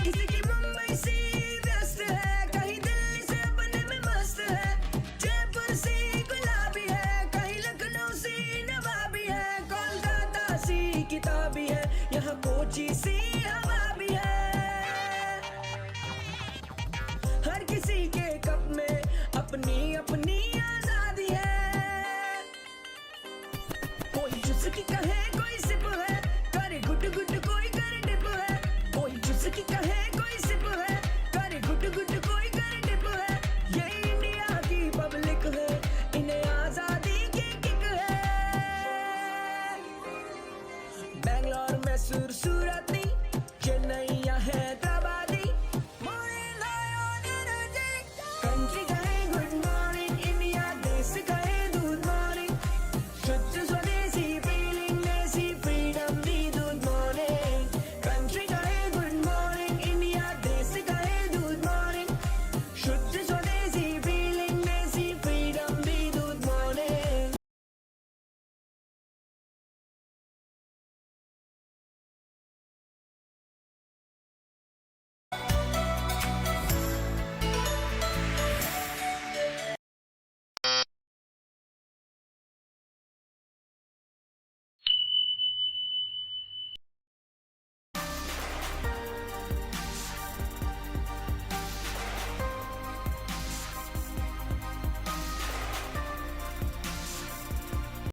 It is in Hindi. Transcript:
किसी की मुंबई सी व्यस्त है, कहीं दिल्ली से अपने में मस्त है, जयपुर सी गुलाबी है, कहीं लखनऊ सी नवाबी है, कोलकाता सी किताबी है, यहाँ कोची सी हवा भी है। हर किसी के कप में अपनी अपनी आजादी है। कोई चुस्की कहे कोई सिप है, करे गुट गुट कोई करे डिप है, कोई चुस्की कहे